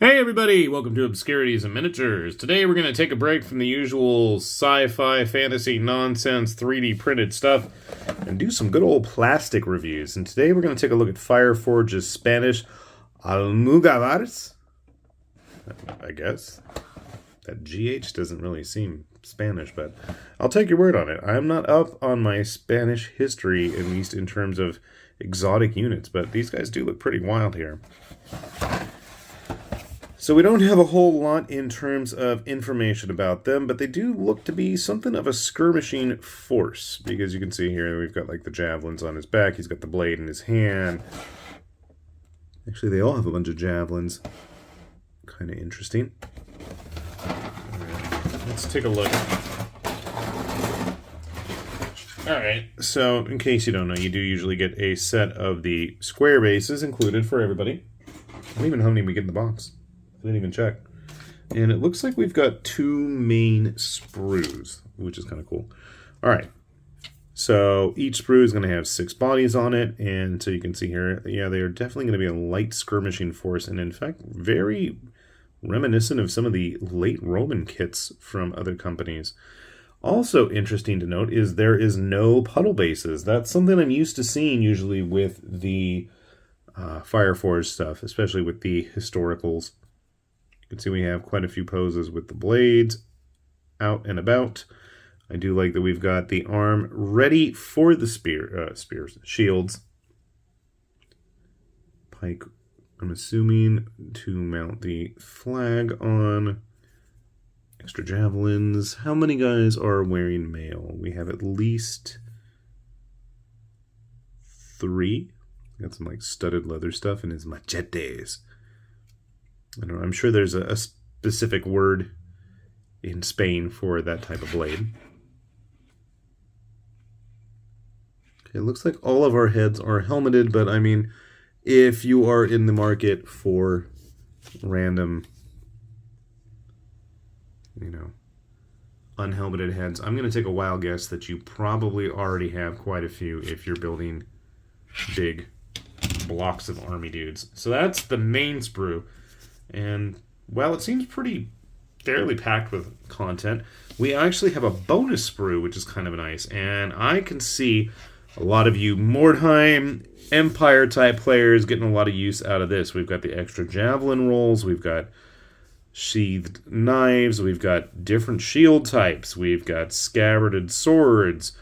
Hey everybody, welcome to Obscurities and Miniatures. Today we're going to take a break from the usual sci-fi, fantasy, nonsense, 3D printed stuff and do some good old plastic reviews. And today we're going to take a look at Fireforge's Spanish Almughavars, I guess. That GH doesn't really seem Spanish, but I'll take your word on it. I'm not up on my Spanish history, at least in terms of exotic units, but these guys do look pretty wild here. So we don't have a whole lot in terms of information about them, but they do look to be something of a skirmishing force, because you can see here we've got like the javelins on his back, he's got the blade in his hand. Actually, they all have a bunch of javelins. Kind of interesting. Let's take a look. Alright, so in case you don't know, you do usually get a set of the square bases included for everybody. I don't even know how many we get in the box. I didn't even check. And it looks like we've got 2 main sprues, which is kind of cool. Alright, so each sprue is going to have 6 bodies on it, and so you can see here, yeah, they are definitely going to be a light skirmishing force, and in fact, very reminiscent of some of the late Roman kits from other companies. Also interesting to note is there is no puddle bases. That's something I'm used to seeing usually with the Fireforge stuff, especially with the historicals. You can see we have quite a few poses with the blades out and about. I do like that we've got the arm ready for the shields. Pike, I'm assuming, to mount the flag on. Extra javelins. How many guys are wearing mail? We have at least 3. Got some like studded leather stuff and his machetes. I don't know, I'm sure there's a specific word in Spain for that type of blade. Okay, it looks like all of our heads are helmeted, but I mean, if you are in the market for random, unhelmeted heads, I'm going to take a wild guess that you probably already have quite a few if you're building big blocks of army dudes. So that's the main sprue. And, well, it seems fairly packed with content. We actually have a bonus sprue, which is kind of nice. And I can see a lot of you Mordheim, Empire-type players getting a lot of use out of this. We've got the extra javelin rolls. We've got sheathed knives. We've got different shield types. We've got scabbarded swords.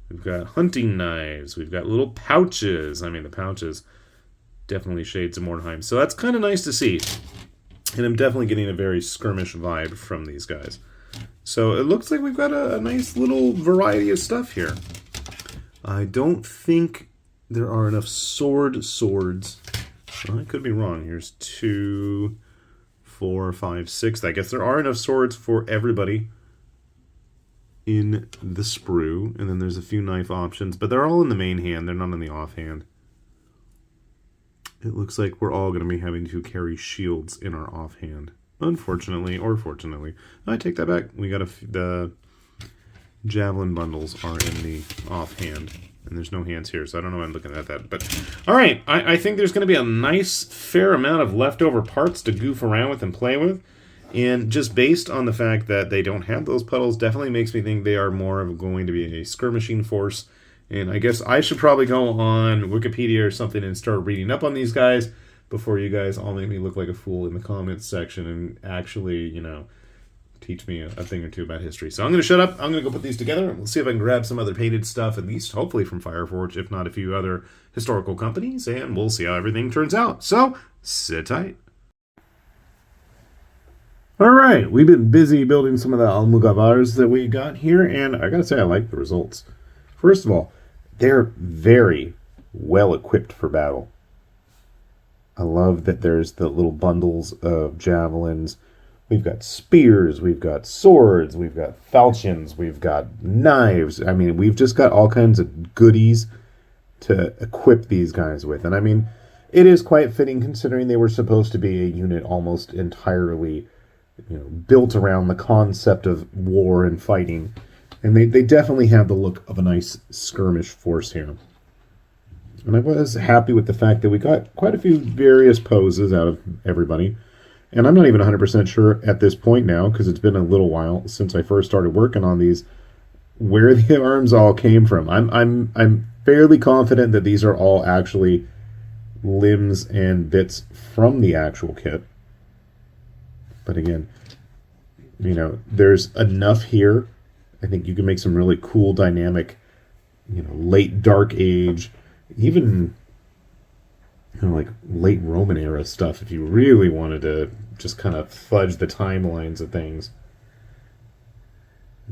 We've got hunting knives. We've got little pouches. I mean, the pouches, definitely shades of Mordheim. So that's kind of nice to see. And I'm definitely getting a very skirmish vibe from these guys. So it looks like we've got a nice little variety of stuff here. I don't think there are enough swords. Well, I could be wrong. Here's 2, 4, 5, 6. I guess there are enough swords for everybody in the sprue. And then there's a few knife options, but they're all in the main hand. They're not in the offhand. It looks like we're all going to be having to carry shields in our offhand. Unfortunately, or fortunately. I take that back. We got the javelin bundles are in the offhand. And there's no hands here, so I don't know why I'm looking at that. But, alright, I think there's going to be a nice, fair amount of leftover parts to goof around with and play with. And just based on the fact that they don't have those puddles, definitely makes me think they are more of going to be a skirmishing force. And I guess I should probably go on Wikipedia or something and start reading up on these guys before you guys all make me look like a fool in the comments section and actually, teach me a thing or two about history. So I'm going to shut up. I'm going to go put these together. We'll see if I can grab some other painted stuff, at least hopefully from Fireforge, if not a few other historical companies, and we'll see how everything turns out. So, sit tight. Alright, we've been busy building some of the Almughavars that we got here, and I gotta say I like the results. First of all, they're very well equipped for battle. I love that there's the little bundles of javelins. We've got spears, we've got swords, we've got falchions, we've got knives. I mean, we've just got all kinds of goodies to equip these guys with. And I mean, it is quite fitting considering they were supposed to be a unit almost entirely, built around the concept of war and fighting. And they definitely have the look of a nice skirmish force here. And I was happy with the fact that we got quite a few various poses out of everybody. And I'm not even 100% sure at this point now, because it's been a little while since I first started working on these, where the arms all came from. I'm fairly confident that these are all actually limbs and bits from the actual kit. But again, you know, there's enough here. I think you can make some really cool, dynamic, you know, late Dark Age, even, you know, like late Roman era stuff if you really wanted to just kind of fudge the timelines of things.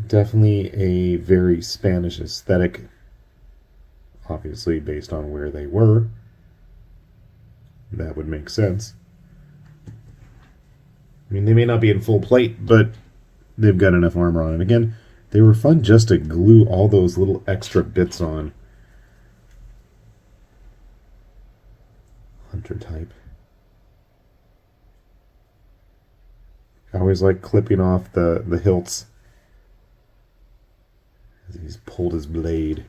Definitely a very Spanish aesthetic, obviously based on where they were. That would make sense. I mean, they may not be in full plate, but they've got enough armor on. And again, they were fun just to glue all those little extra bits on. Hunter type. I always like clipping off the hilts as he's pulled his blade,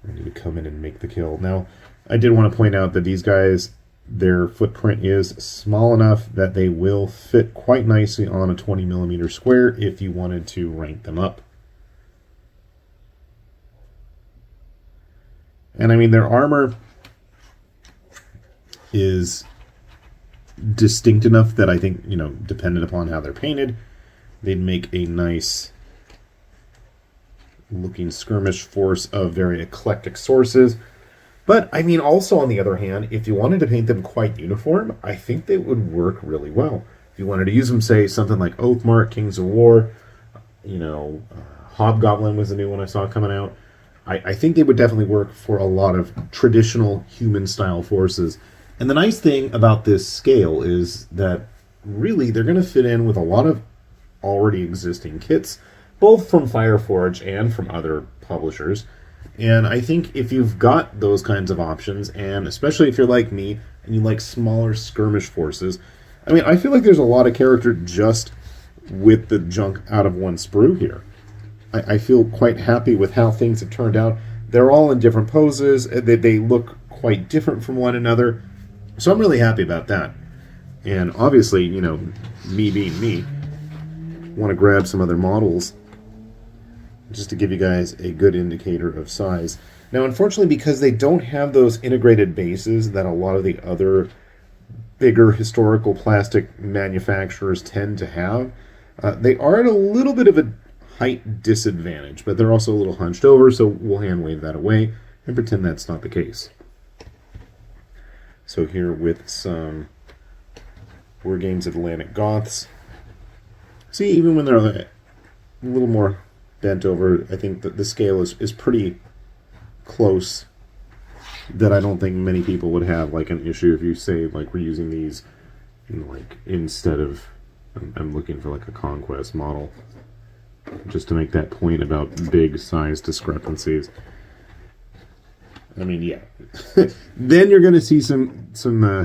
ready to come in and make the kill. Now, I did want to point out that these guys, their footprint is small enough that they will fit quite nicely on a 20mm square if you wanted to rank them up. And I mean, their armor is distinct enough that I think, you know, dependent upon how they're painted, they'd make a nice looking skirmish force of very eclectic sources. But, I mean, also on the other hand, if you wanted to paint them quite uniform, I think they would work really well. If you wanted to use them, say, something like Oathmark, Kings of War, you know, Hobgoblin was the new one I saw coming out. I think they would definitely work for a lot of traditional human-style forces. And the nice thing about this scale is that, really, they're going to fit in with a lot of already existing kits, both from Fireforge and from other publishers. And I think if you've got those kinds of options, and especially if you're like me and you like smaller skirmish forces, I mean, I feel like there's a lot of character just with the junk out of one sprue here. I feel quite happy with how things have turned out. They're all in different poses. They look quite different from one another. So I'm really happy about that. And obviously, you know, me being me, want to grab some other models just to give you guys a good indicator of size. Now, unfortunately, because they don't have those integrated bases that a lot of the other bigger historical plastic manufacturers tend to have, they are at a little bit of a height disadvantage, but they're also a little hunched over, so we'll hand wave that away and pretend that's not the case. So here with some War Games Atlantic Goths. See, even when they're a little more bent over, I think that the scale is pretty close, that I don't think many people would have like an issue if you say like we're using these, you know, like instead of, I'm looking for like a Conquest model, just to make that point about big size discrepancies. I mean, yeah. Then you're going to see some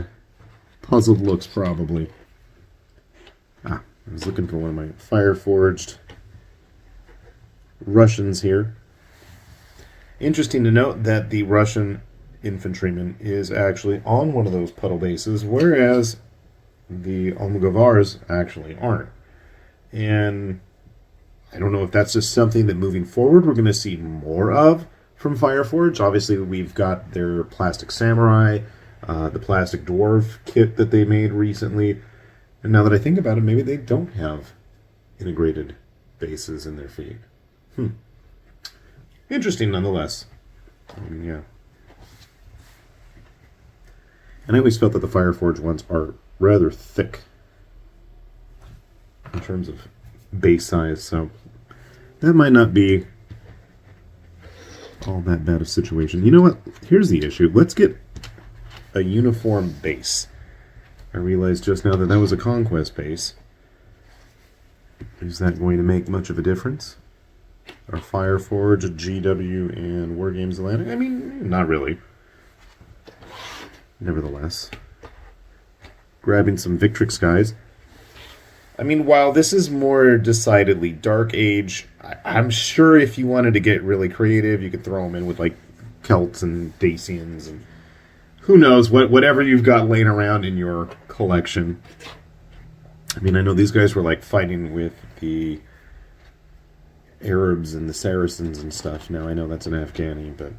puzzled looks, probably. I was looking for one of my Fireforged Russians here. Interesting to note that the Russian infantryman is actually on one of those puddle bases, whereas the Almughavars actually aren't. And I don't know if that's just something that moving forward we're going to see more of from Fireforge. Obviously, we've got their plastic samurai, the plastic dwarf kit that they made recently. And now that I think about it, maybe they don't have integrated bases in their feet. Interesting nonetheless. I mean, yeah. And I always felt that the Fireforge ones are rather thick in terms of base size, so that might not be all that bad a situation. You know what? Here's the issue. Let's get a uniform base. I realized just now that that was a Conquest base. Is that going to make much of a difference? Are Fireforge, GW, and War Games Atlantic? I mean, not really. Nevertheless. Grabbing some Victrix guys. I mean, while this is more decidedly Dark Age, I'm sure if you wanted to get really creative, you could throw them in with, like, Celts and Dacians and who knows, whatever you've got laying around in your collection. I mean, I know these guys were like fighting with the Arabs and the Saracens and stuff. Now I know that's an Afghani, but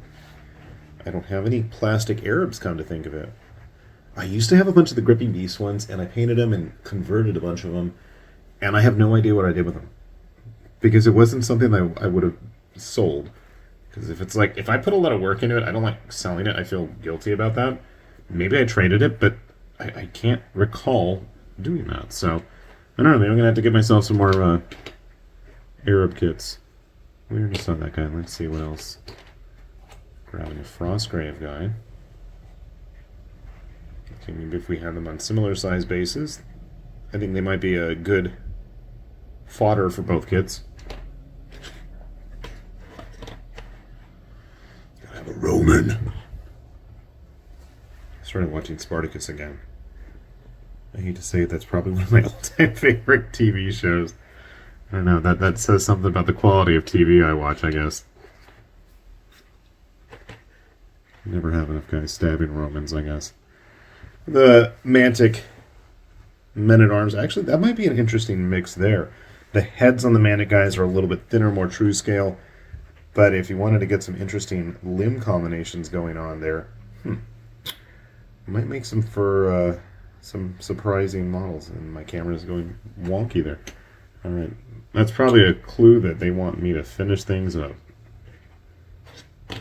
I don't have any plastic Arabs, come to think of it. I used to have a bunch of the Gripping Beast ones, and I painted them and converted a bunch of them, and I have no idea what I did with them. Because it wasn't something that I would have sold. Because if it's like, if I put a lot of work into it, I don't like selling it. I feel guilty about that. Maybe I traded it, but I can't recall doing that. So, I don't know. Maybe I'm going to have to get myself some more Arab kits. We already saw that guy. Let's see what else. Grabbing a Frostgrave guy. Okay, maybe if we had them on similar size bases, I think they might be a good fodder for both kits. Gotta have a Roman. I started watching Spartacus again. I hate to say it, that's probably one of my all-time favorite TV shows. I don't know, that says something about the quality of TV I watch, I guess. Never have enough guys stabbing Romans, I guess. The Mantic Men-at-Arms, actually, that might be an interesting mix there. The heads on the Mantic guys are a little bit thinner, more true scale, but if you wanted to get some interesting limb combinations going on there, might make some for some surprising models. And my camera is going wonky there. All right, that's probably a clue that they want me to finish things up. I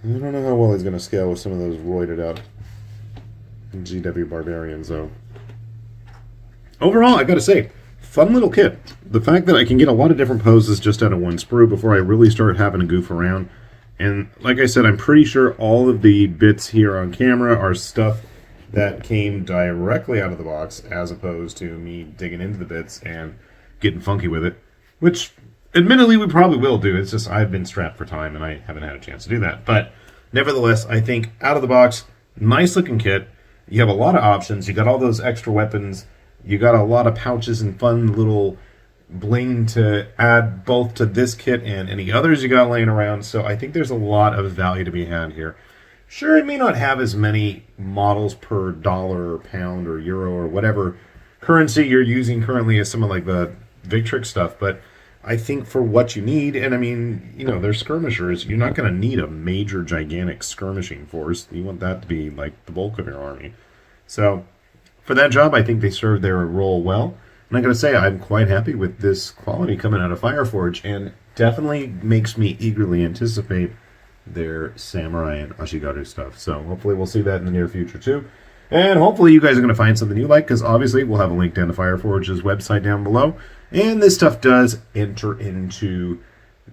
don't know how well he's going to scale with some of those roided out GW Barbarians, though. Overall, I got to say, fun little kit. The fact that I can get a lot of different poses just out of one sprue before I really start having to goof around. And like I said, I'm pretty sure all of the bits here on camera are stuff that came directly out of the box, as opposed to me digging into the bits and getting funky with it, which admittedly we probably will do. It's just I've been strapped for time and I haven't had a chance to do that. But nevertheless, I think out of the box, nice looking kit. You have a lot of options. You got all those extra weapons. You got a lot of pouches and fun little bling to add both to this kit and any others you got laying around. So I think there's a lot of value to be had here. Sure, it may not have as many models per dollar or pound or euro or whatever currency you're using currently as some of like the Victrix stuff, but I think for what you need, and I mean, you know, they're skirmishers, you're not going to need a major, gigantic skirmishing force. You want that to be like the bulk of your army. So for that job, I think they served their role well. And I got to say, I'm quite happy with this quality coming out of Fireforge, and definitely makes me eagerly anticipate their Samurai and Ashigaru stuff. So hopefully we'll see that in the near future too. And hopefully you guys are going to find something you like, because obviously we'll have a link down to Fireforge's website down below. And this stuff does enter into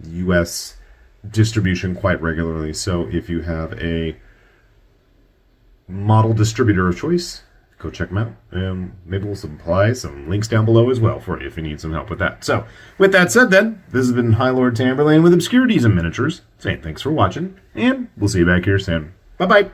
U.S. distribution quite regularly. So if you have a model distributor of choice, go check them out. And maybe we'll supply some links down below as well for you if you need some help with that. So with that said then, this has been High Lord Tamberlane with Obscurities and Miniatures, saying thanks for watching, and we'll see you back here soon. Bye-bye.